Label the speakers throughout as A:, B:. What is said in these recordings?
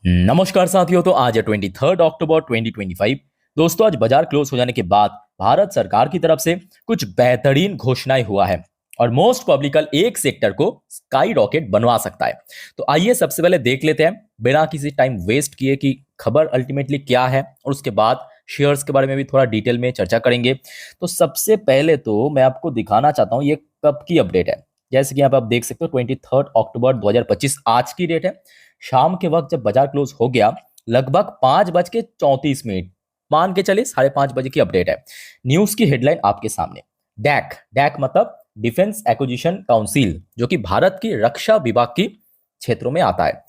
A: नमस्कार साथियों। तो आज है 23 अक्टूबर 2025। दोस्तों, आज बाजार क्लोज हो जाने के बाद भारत सरकार की तरफ से कुछ बेहतरीन घोषणाएं हुआ है और मोस्ट पब्लिकल एक सेक्टर को स्काई रॉकेट बनवा सकता है। तो आइए सबसे पहले देख लेते हैं बिना किसी टाइम वेस्ट किए कि खबर अल्टीमेटली क्या है, और उसके बाद शेयर्स के बारे में भी थोड़ा डिटेल में चर्चा करेंगे। तो सबसे पहले तो मैं आपको दिखाना चाहता हूँ ये कब की अपडेट है। जैसे कि यहाँ पे आप देख सकते हो 23 अक्टूबर 2025 आज की डेट है। शाम के वक्त जब बाजार क्लोज हो गया, लगभग 5:34, मान के चलिए 5:30 बजे की अपडेट है। न्यूज की हेडलाइन आपके सामने। डैक डैक मतलब डिफेंस एक्विजिशन काउंसिल, जो कि भारत की रक्षा विभाग की क्षेत्रों में आता है,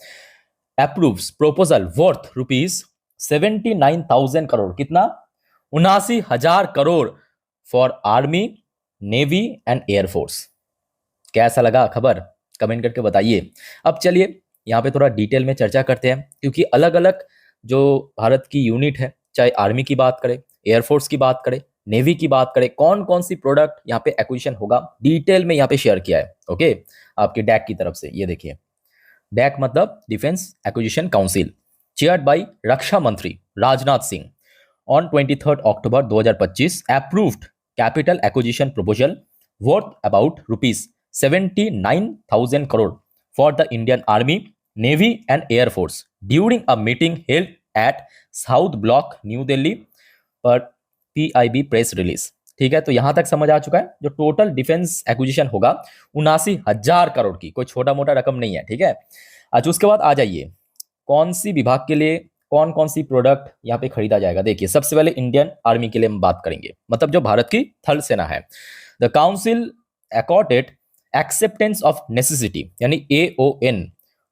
A: अप्रूव्स प्रपोजल वर्थ ₹79,000 करोड़। कितना? 79,000 crore for army, navy and air force. कैसा लगा खबर? कमेंट करके बताइए। अब चलिए यहाँ पे थोड़ा डिटेल में चर्चा करते हैं, क्योंकि अलग अलग जो भारत की यूनिट है, चाहे आर्मी की बात करें, एयरफोर्स की बात करें, नेवी की बात करें, कौन कौन सी प्रोडक्ट यहाँ पे एक्विजिशन होगा, डिटेल में यहाँ पे शेयर किया है। ओके, आपके डैक की तरफ से ये देखिए। डैक मतलब Defence Acquisition Council, chaired by रक्षा मंत्री Rajnath Singh. On 23 October 2025 approved capital acquisition proposal worth about ₹79,000 crore for the Indian Army, Navy and Air Force during a meeting held at South Block, New Delhi, पर PIB press release. ठीक है, तो यहां तक समझ आ चुका है। जो टोटल डिफेंस एक्विजिशन होगा 79,000 करोड़ की, कोई छोटा मोटा रकम नहीं है। ठीक है, अच्छा उसके बाद आ जाइए कौन सी विभाग के लिए कौन कौन सी प्रोडक्ट यहाँ पे खरीदा जाएगा। देखिए, सबसे पहले इंडियन आर्मी के लिए हम बात करेंगे, मतलब जो भारत की थल सेना है। The council accorded acceptance of necessity यानी AON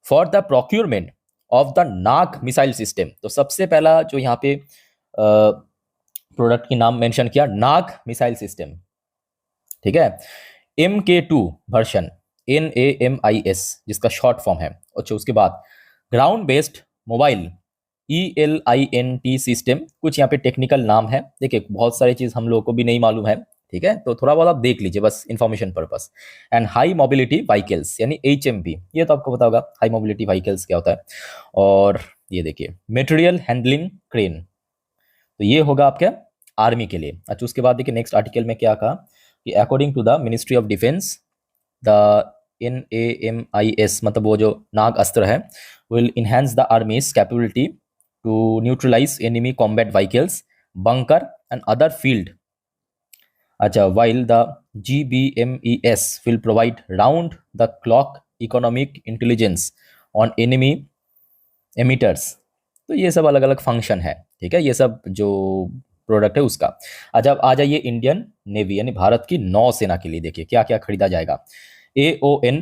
A: for the procurement of the Nag missile system. तो सबसे पहला जो यहाँ पे प्रोडक्ट की नाम मेंशन किया, नाग मिसाइल सिस्टम। ठीक है, MK2 वर्शन, NAMIS जिसका शॉर्ट फॉर्म है। अच्छा, उसके बाद ground based mobile ELINT system, कुछ यहाँ पे टेक्निकल नाम है। देखिए, बहुत सारी चीज हम लोगों को भी नहीं मालूम है। ठीक है, तो थोड़ा बहुत आप देख लीजिए बस information purpose. And high mobility vehicles यानी HMV, ये तो आपको पता होगा हाई मोबिलिटी व्हीकल्स क्या होता है। और ये देखिए मटेरियल हैंडलिंग क्रेन, तो ये होगा आपके आर्मी के लिए। अच्छा, उसके बाद देखिए नेक्स्ट आर्टिकल में क्या कहा कि according to the ministry of defence the NAMIS मतलब वो जो नाग अस्त्र है will enhance the army's capability to neutralise enemy combat vehicles, bunker and other field. अच्छा, while the GBMES will provide round the clock economic intelligence on enemy emitters। तो ये सब अलग अलग फंक्शन है। ठीक है, ये सब जो प्रोडक्ट है उसका। अच्छा, अब आ जाइए इंडियन नेवी यानी भारत की नौसेना के लिए। देखिए क्या क्या खरीदा जाएगा। AON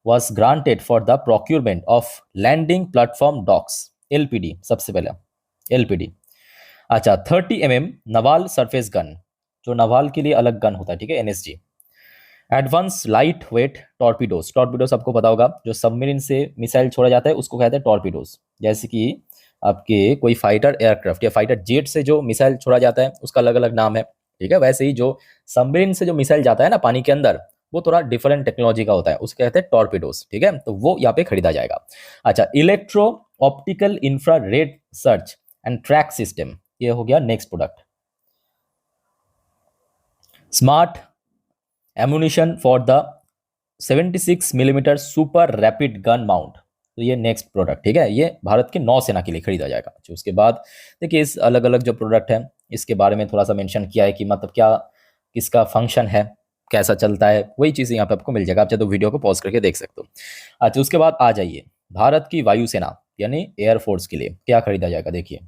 A: was granted for the procurement of landing platform docks, LPD। सबसे पहले LPD। अच्छा, 30 mm नवाल सरफेस गन, जो नवाल के लिए अलग गन होता है। ठीक है, NSG। Advance light weight torpedoes, torpedoes आपको पता होगा, जो सबमरीन से मिसाइल छोड़ा जाता है उसको कहते हैं टॉर्पीडोज। जैसे कि आपके कोई फाइटर एयरक्राफ्ट या फाइटर जेट से जो मिसाइल छोड़ा जाता है उसका अलग अलग नाम है। ठीक है, वैसे ही जो सबमरीन से जो मिसाइल जाता है ना पानी के अंदर, वो थोड़ा डिफरेंट टेक्नोलॉजी का होता है, उसको कहते हैं टॉर्पीडोज। ठीक है, तो वो यहाँ पे खरीदा जाएगा। अच्छा, electro optical infrared search and track system, ये हो गया next product. Smart ammunition for the 76 mm super rapid gun mount, तो ये नेक्स्ट प्रोडक्ट। ठीक है, ये भारत के नौसेना के लिए खरीदा जाएगा। अच्छा, उसके बाद देखिए इस अलग अलग जो प्रोडक्ट है इसके बारे में थोड़ा सा मेंशन किया है कि मतलब क्या किसका फंक्शन है, कैसा चलता है, वही चीज़ यहाँ पे आपको मिल जाएगा। आप चाहे तो वीडियो को पॉज करके देख सकते हो। अच्छा, उसके बाद आ जाइए भारत की वायुसेना यानी एयरफोर्स के लिए क्या खरीदा जाएगा। देखिए,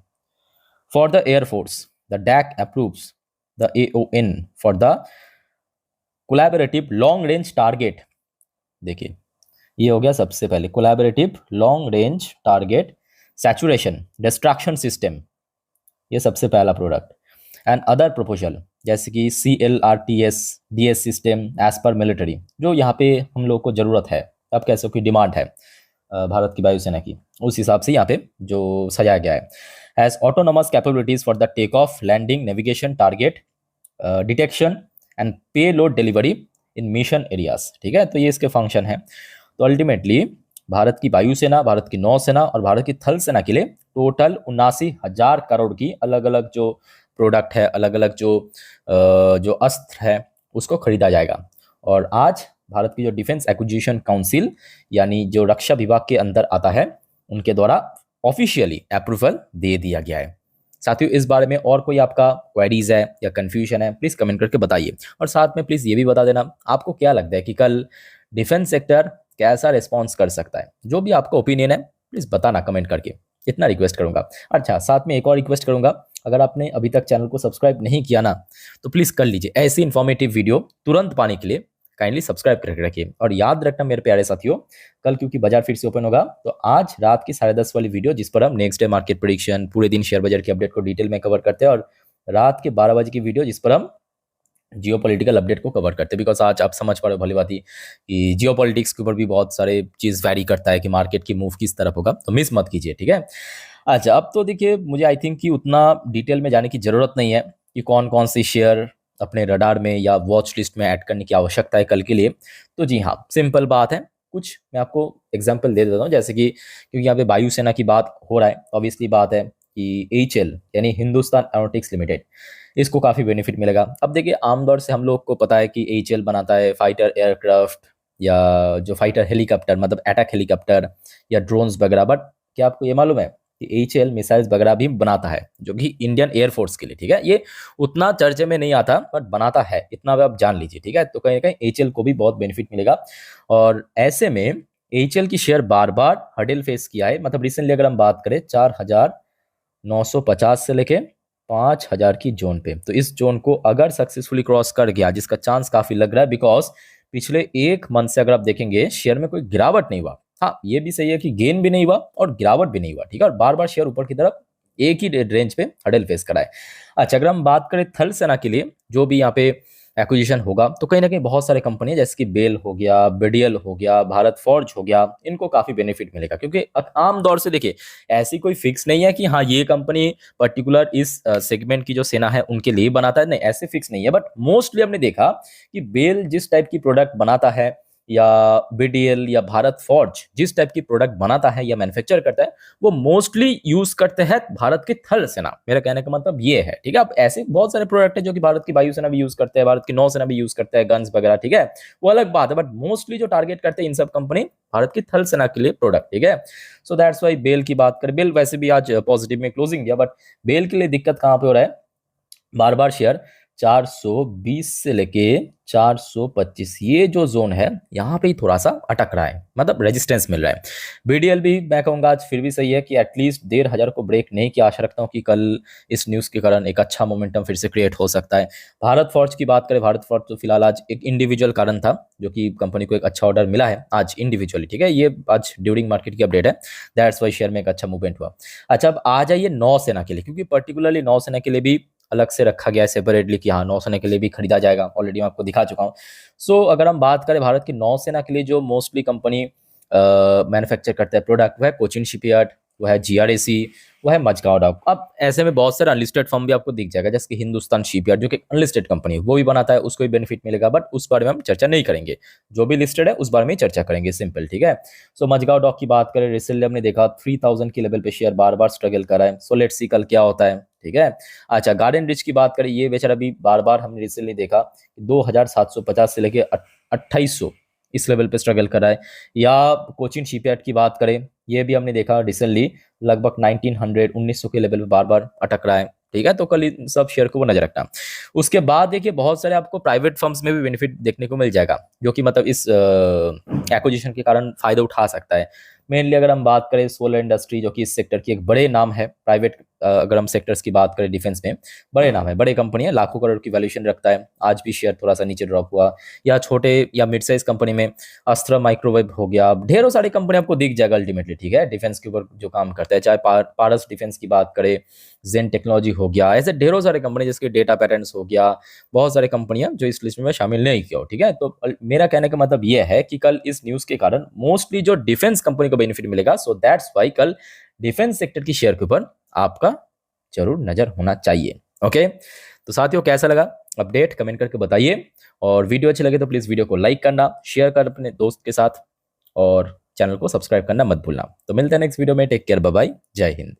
A: for the air force the DAC approves the AON for the collaborative long range target. देखिए, ये हो गया सबसे पहले collaborative long range target saturation destruction system, ये सबसे पहला प्रोडक्ट। एंड अदर प्रपोजल जैसे कि CLRTS DS सिस्टम एज पर मिलिट्री, जो यहाँ पे हम लोग को ज़रूरत है, अब कैसे की डिमांड है भारत की वायुसेना की, उस हिसाब से यहाँ पे जो सजाया गया है। As autonomous capabilities for the take off landing navigation target detection and payload delivery in mission areas. ठीक है, तो ये इसके फंक्शन है। तो अल्टीमेटली भारत की वायुसेना, भारत की नौसेना और भारत की थल सेना के लिए टोटल 79,000 करोड़ की अलग अलग जो प्रोडक्ट है, अलग अलग जो अस्त्र है उसको खरीदा जाएगा। और आज भारत की जो डिफेंस एक्विजिशन काउंसिल यानी जो रक्षा विभाग के अंदर आता है, उनके द्वारा ऑफिशियली अप्रूवल दे दिया गया है। साथियों, इस बारे में और कोई आपका क्वेरीज है या कंफ्यूजन है, प्लीज कमेंट करके बताइए। और साथ में प्लीज ये भी बता देना आपको क्या लगता है कि कल डिफेंस सेक्टर कैसा रिस्पॉन्स कर सकता है। जो भी आपका ओपिनियन है प्लीज बताना कमेंट करके, इतना रिक्वेस्ट करूंगा। अच्छा, साथ में एक और रिक्वेस्ट करूंगा, अगर आपने अभी तक चैनल को सब्सक्राइब नहीं किया ना, तो प्लीज कर लीजिए। ऐसी इंफॉर्मेटिव वीडियो तुरंत पाने के लिए काइंडली सब्सक्राइब करके रखिए। और याद रखना मेरे प्यारे साथियों, कल क्योंकि बाजार फिर से ओपन होगा, तो आज रात की 10:30 वाली वीडियो जिस पर हम नेक्स्ट डे मार्केट प्रेडिक्शन, पूरे दिन शेयर बाजार की अपडेट को डिटेल में कवर करते हैं, और रात के 12 बजे की वीडियो जिस पर हम जियो पॉलिटिकल अपडेट को कवर करते हैं। बिकॉज आज आप समझ पा रहे हो भली बात ही कि जियो पॉलिटिक्स के ऊपर भी बहुत सारे चीज़ वैरी करता है कि मार्केट की मूव किस तरफ होगा, तो मिस मत कीजिए, ठीक है। अच्छा, अब तो देखिए मुझे आई थिंक कि उतना डिटेल में जाने की जरूरत नहीं है कि कौन कौन सी शेयर अपने रडार में या वॉच लिस्ट में ऐड करने की आवश्यकता है कल के लिए। तो जी हाँ, सिंपल बात है। कुछ मैं आपको एग्जाम्पल दे देता हूँ, जैसे कि क्योंकि यहाँ पे वायुसेना की बात हो रहा है, ऑब्वियसली बात है कि एचएल यानी हिंदुस्तान एरोनॉटिक्स लिमिटेड, इसको काफ़ी बेनिफिट मिलेगा। अब देखिए, आमतौर से हम लोग को पता है कि एचएल बनाता है फाइटर एयरक्राफ्ट या जो फाइटर हेलीकॉप्टर, मतलब अटैक हेलीकॉप्टर या ड्रोन्स वगैरह। बट क्या आपको ये मालूम है कि एचएल मिसाइल्स वगैरह भी बनाता है, जो कि इंडियन एयरफोर्स के लिए, ठीक है। ये उतना चर्चे में नहीं आता बट बनाता है, इतना आप जान लीजिए, ठीक है। तो कहीं ना कहीं एचएल को भी बहुत बेनिफिट मिलेगा। और ऐसे में एचएल की शेयर बार बार हडल फेस किया है। मतलब रिसेंटली अगर हम बात करें 4,950 से लेके 5,000 की जोन पे, तो इस जोन को अगर सक्सेसफुली क्रॉस कर गया, जिसका चांस काफी लग रहा है, बिकॉज पिछले एक मंथ से अगर आप देखेंगे शेयर में कोई गिरावट नहीं हुआ। हाँ, ये भी सही है कि गेन भी नहीं हुआ और गिरावट भी नहीं हुआ, ठीक है। और बार बार शेयर ऊपर की तरफ एक ही रेंज पे हडल फेस करा है। अच्छा, अगर हम बात करें थल सेना के लिए जो भी यहाँ पे एक्विजिशन होगा, तो कहीं ना कहीं बहुत सारे कंपनी है, जैसे कि बेल हो गया, बीडीएल हो गया, भारत फॉर्ज हो गया, इनको काफी बेनिफिट मिलेगा। क्योंकि आम दौर से देखिए, ऐसी कोई फिक्स नहीं है कि हाँ ये कंपनी पर्टिकुलर इस सेगमेंट की जो सेना है उनके लिए बनाता है, नहीं, ऐसे फिक्स नहीं है। बट मोस्टली हमने देखा कि बेल जिस टाइप की प्रोडक्ट बनाता है, या बीडीएल या भारत फॉर्ज जिस टाइप की प्रोडक्ट बनाता है या मैन्युफैक्चर करता है, वो मोस्टली यूज करते हैं भारत की थल सेना। मेरा कहने का मतलब ये है, ठीक है। अब ऐसे बहुत सारे प्रोडक्ट है जो कि भारत की वायुसेना भी यूज करते हैं, भारत की नौसेना भी यूज करते हैं, गन्स वगैरह, ठीक है, वो अलग बात है। बट मोस्टली जो टारगेट करते हैं इन सब कंपनी भारत की थल सेना के लिए प्रोडक्ट, ठीक है। सो दैट्स वाई बेल की बात करें, बेल वैसे भी आज पॉजिटिव में क्लोजिंग दिया, बट बेल के लिए दिक्कत कहां पे हो रहा है, बार बार शेयर 420 से लेके 425 ये जो जोन है यहाँ पे ही थोड़ा सा अटक रहा है, मतलब रेजिस्टेंस मिल रहा है। बीडीएल भी मैं कहूँगा आज फिर भी सही है कि एटलीस्ट 1,500 को ब्रेक नहीं किया। आशा रखता हूँ कि कल इस न्यूज़ के कारण एक अच्छा मोमेंटम फिर से क्रिएट हो सकता है। भारत फोर्ज की बात करें, भारत फोर्ज तो फिलहाल आज एक इंडिविजुअल कारण था जो कि कंपनी को एक अच्छा ऑर्डर मिला है आज इंडिविजुअली, ठीक है। ये आज ड्यूरिंग मार्केट की अपडेट है, दैट्स वाई शेयर में एक अच्छा मूवमेंट हुआ। अच्छा, अब आ जाइए नौसेना के लिए, क्योंकि पर्टिकुलरली नौसेना के लिए भी अलग से रखा गया है सेपरेटली कि हाँ नौसेना के लिए भी खरीदा जाएगा, ऑलरेडी मैं आपको दिखा चुका हूँ। सो अगर हम बात करें भारत की नौसेना के लिए जो मोस्टली कंपनी मैन्युफैक्चर करता है प्रोडक्ट, वो है कोचिन शिपयार्ड, वो है जीआरएसी, वो है मझगांव डॉक। अब ऐसे में बहुत सारे अनलिस्टेड फर्म भी आपको दिख जाएगा, जैसे कि हिंदुस्तान शिपयार्ड जो कि अनलिस्टेड कंपनी है, वो भी बनाता है, उसको भी बेनिफिट मिलेगा। बट उस बारे में हम चर्चा नहीं करेंगे, जो भी लिस्टेड है उस बारे में ही चर्चा करेंगे, सिंपल, ठीक है। सो मझगांव डॉक की बात करें, रिसेंटली हमने देखा 3,000 की लेवल पे शेयर बार बार स्ट्रगल कर रहा है। सो लेट्स सी कल क्या होता है, ठीक है। अच्छा, गार्डन रिच की बात करें, ये बेचारा भी बार बार हमने रिसेंटली देखा 2,750 से लेके 2,800 इस लेवल पे स्ट्रगल कर रहा है। या कोचिन शिपयार्ड की बात करें, ये भी हमने देखा रिसेंटली लगभग 1900 के लेवल पे बार बार अटक रहा है, ठीक है। तो कल इन सब शेयर को वो नजर रखना। उसके बाद देखिए बहुत सारे आपको प्राइवेट फर्म्स में भी बेनिफिट देखने को मिल जाएगा, जो कि मतलब इस एक्विजिशन के कारण फायदा उठा सकता है। मेनली अगर हम बात करें सोलर इंडस्ट्री, जो कि इस सेक्टर की एक बड़े नाम है, प्राइवेट अगर हम सेक्टर्स की बात करें डिफेंस में, बड़े नाम है, बड़े कंपनी है, लाखों करोड़ की वैल्यूएशन रखता है। आज भी शेयर थोड़ा सा नीचे ड्रॉप हुआ। या छोटे या मिड साइज कंपनी में अस्त्र माइक्रोवेव हो गया, ढेरों सारी कंपनी आपको दिख जाएगा अल्टीमेटली, ठीक है, डिफेंस के ऊपर जो काम करता है। चाहे पारस डिफेंस की बात करें, जेन टेक्नोलॉजी हो गया, ऐसे ढेरों सारे कंपनी, जिसके डेटा पैटर्न्स हो गया, बहुत सारे कंपनियां जो इस लिस्ट में शामिल नहीं किया हो, ठीक है। तो मेरा कहने का मतलब यह है कि कल इस न्यूज के कारण मोस्टली जो डिफेंस कंपनी को बेनिफिट मिलेगा। सो दैट्स वाई कल डिफेंस सेक्टर की शेयर के ऊपर आपका जरूर नजर होना चाहिए, ओके। तो साथियों, कैसा लगा अपडेट कमेंट करके बताइए, और वीडियो अच्छी लगे तो प्लीज वीडियो को लाइक करना, शेयर कर अपने दोस्त के साथ, और चैनल को सब्सक्राइब करना मत भूलना। तो मिलते हैं नेक्स्ट वीडियो में, टेक केयर, बाय बाय, जय हिंद।